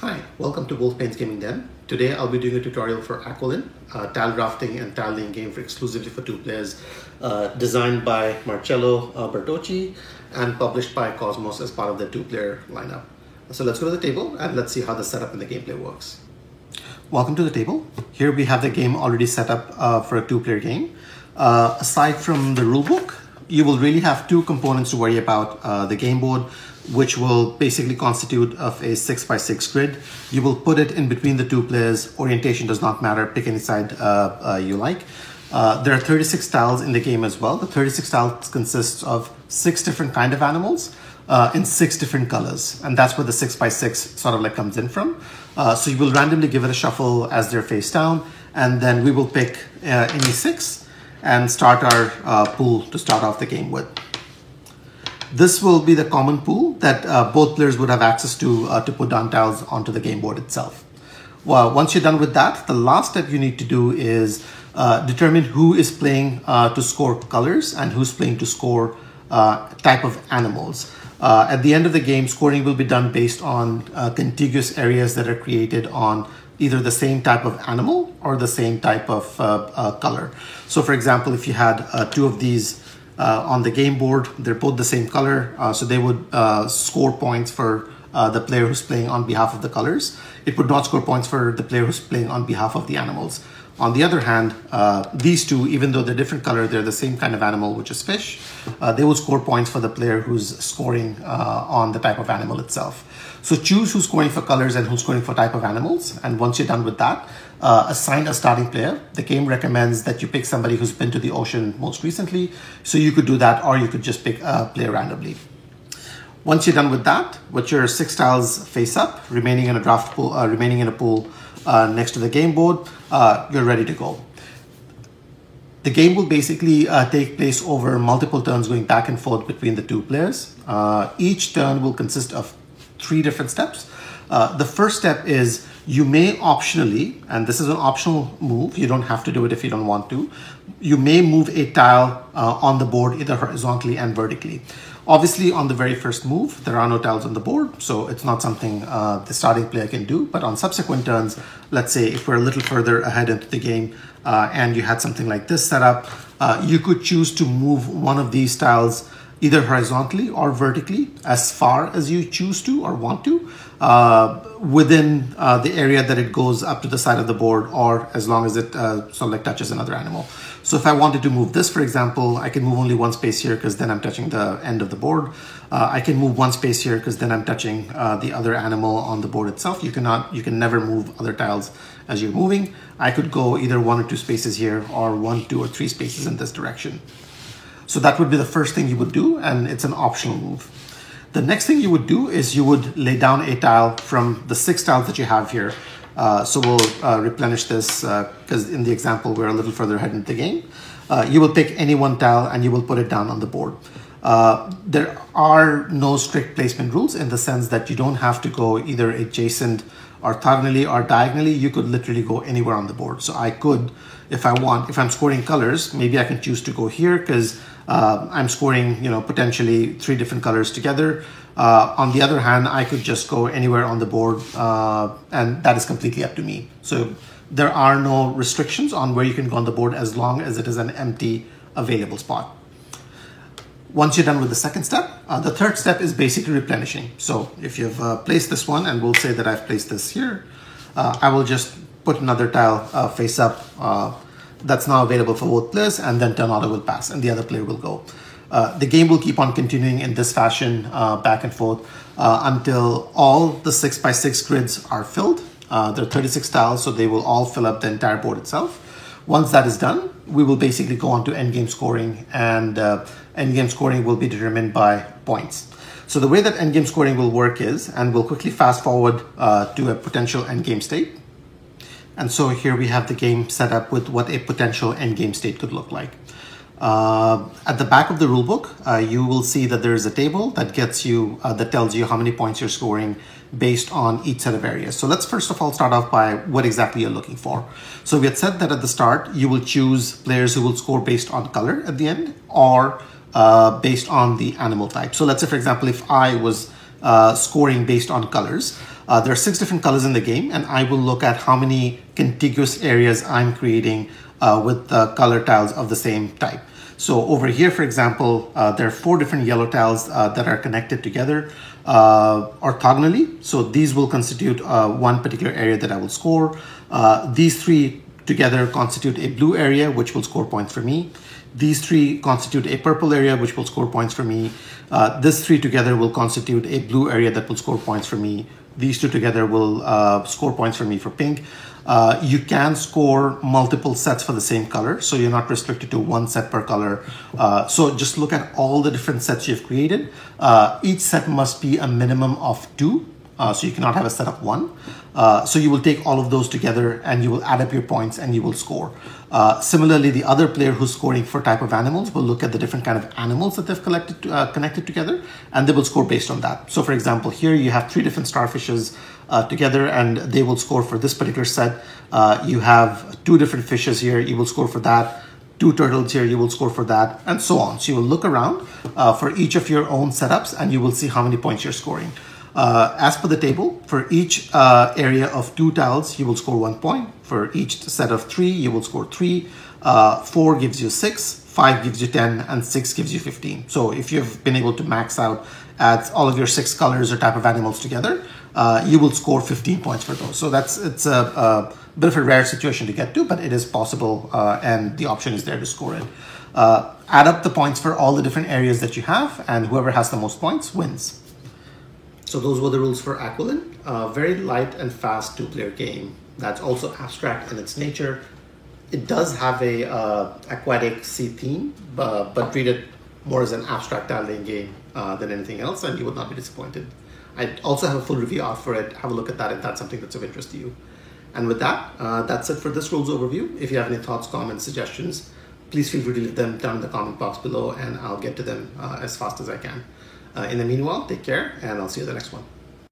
Hi, welcome to Wolfpain's Gaming Den. Today I'll be doing a tutorial for Aquilin, a tile drafting and tile laying game for exclusively for two players, designed by Marcello Bertocci and published by Cosmos as part of their two-player lineup. So let's go to the table and let's see how the setup and the gameplay works. Welcome to the table. Here we have the game already set up for a two-player game. Aside from the rulebook, you will really have two components to worry about. The game board, which will basically constitute of a 6x6 grid. You will put it in between the two players. Orientation does not matter. Pick any side you like. There are 36 tiles in the game as well. The 36 tiles consists of 6 different kind of animals in 6 different colors. And that's where the 6x6 sort of like comes in from. So you will randomly give it a shuffle as they're face down. And then we will pick any 6 and start our pool to start off the game with. This will be the common pool that both players would have access to put down tiles onto the game board itself. Well, once you're done with that, the last step you need to do is determine who is playing to score colors and who's playing to score type of animals. At the end of the game, scoring will be done based on contiguous areas that are created on either the same type of animal or the same type of color. So for example, if you had 2 of these on the game board, they're both the same color, so they would score points for the player who's playing on behalf of the colors. It would not score points for the player who's playing on behalf of the animals. On the other hand, these two, even though they're different color, they're the same kind of animal, which is fish. They will score points for the player who's scoring on the type of animal itself. So choose who's scoring for colors and who's scoring for type of animals. And once you're done with that, assign a starting player. The game recommends that you pick somebody who's been to the ocean most recently. So you could do that, or you could just pick a player randomly. Once you're done with that, with your 6 tiles face up, remaining in a draft pool, remaining in a pool next to the game board, you're ready to go. The game will basically take place over multiple turns going back and forth between the two players. Each turn will consist of 3 different steps. The first step is you may optionally, and this is an optional move, you don't have to do it if you don't want to, you may move a tile on the board either horizontally and vertically. Obviously, on the very first move, there are no tiles on the board, so it's not something the starting player can do. But on subsequent turns, let's say if we're a little further ahead into the game and you had something like this set up, you could choose to move one of these tiles either horizontally or vertically as far as you choose to or want to within the area that it goes up to the side of the board, or as long as it sort of like touches another animal. So if I wanted to move this, for example, I can move only 1 space here because then I'm touching the end of the board. I can move 1 space here because then I'm touching the other animal on the board itself. You can never move other tiles as you're moving. I could go either 1 or 2 spaces here, or 1, 2, or 3 spaces in this direction. So that would be the first thing you would do, and it's an optional move. The next thing you would do is you would lay down a tile from the 6 tiles that you have here. So we'll replenish this because in the example, we're a little further ahead into the game. You will pick any 1 tile and you will put it down on the board. There are no strict placement rules in the sense that you don't have to go either adjacent orthogonally or diagonally. You could literally go anywhere on the board. So I could, if I want, if I'm scoring colors, maybe I can choose to go here because I'm scoring, potentially 3 different colors together. On the other hand, I could just go anywhere on the board, and that is completely up to me. So there are no restrictions on where you can go on the board as long as it is an empty available spot. Once you're done with the second step, the third step is basically replenishing. So if you've placed this one, and we'll say that I've placed this here, I will just put another tile face up that's now available for both players, and then turn auto will pass and the other player will go. The game will keep on continuing in this fashion back and forth until all the 6x6 grids are filled. There are 36 tiles, so they will all fill up the entire board itself. Once that is done, we will basically go on to endgame scoring, and endgame scoring will be determined by points. So the way that endgame scoring will work is, and we'll quickly fast forward to a potential endgame state. And so here we have the game set up with what a potential endgame state could look like. At the back of the rulebook, you will see that there is a table that gets you, that tells you how many points you're scoring based on each set of areas. So let's first of all start off by what exactly you're looking for. So we had said that at the start, you will choose players who will score based on color at the end, or based on the animal type. So let's say, for example, if I was scoring based on colors, There are 6 different colors in the game, and I will look at how many contiguous areas I'm creating with the color tiles of the same type. So over here, for example, there are 4 different yellow tiles that are connected together orthogonally. So these will constitute one particular area that I will score. These 3 together constitute a blue area, which will score points for me. These 3 constitute a purple area, which will score points for me. This 3 together will constitute a blue area that will score points for me. These 2 together will score points for me for pink. You can score multiple sets for the same color, so you're not restricted to 1 set per color. So just look at all the different sets you've created. Each set must be a minimum of 2. So you cannot have a set of 1. So you will take all of those together and you will add up your points and you will score. Similarly, the other player who's scoring for type of animals will look at the different kind of animals that they've connected together, and they will score based on that. So for example, here you have 3 different starfishes together, and they will score for this particular set. You have 2 different fishes here, you will score for that. 2 turtles here, you will score for that, and so on. So you will look around for each of your own setups and you will see how many points you're scoring. As per the table, for each area of 2 tiles, you will score 1 point. For each set of 3, you will score 3. 4 gives you 6, 5 gives you 10, and 6 gives you 15. So if you've been able to max out at all of your 6 colors or type of animals together, you will score 15 points for those. So it's a bit of a rare situation to get to, but it is possible, and the option is there to score it. Add up the points for all the different areas that you have, and whoever has the most points wins. So those were the rules for Aquilin. Very light and fast 2-player game that's also abstract in its nature. It does have a aquatic sea theme, but treat it more as an abstract tile-laying game than anything else, and you would not be disappointed. I also have a full review out for it. Have a look at that if that's something that's of interest to you. And with that, that's it for this rules overview. If you have any thoughts, comments, suggestions, please feel free to leave them down in the comment box below, and I'll get to them as fast as I can. In the meanwhile, take care, and I'll see you in the next one.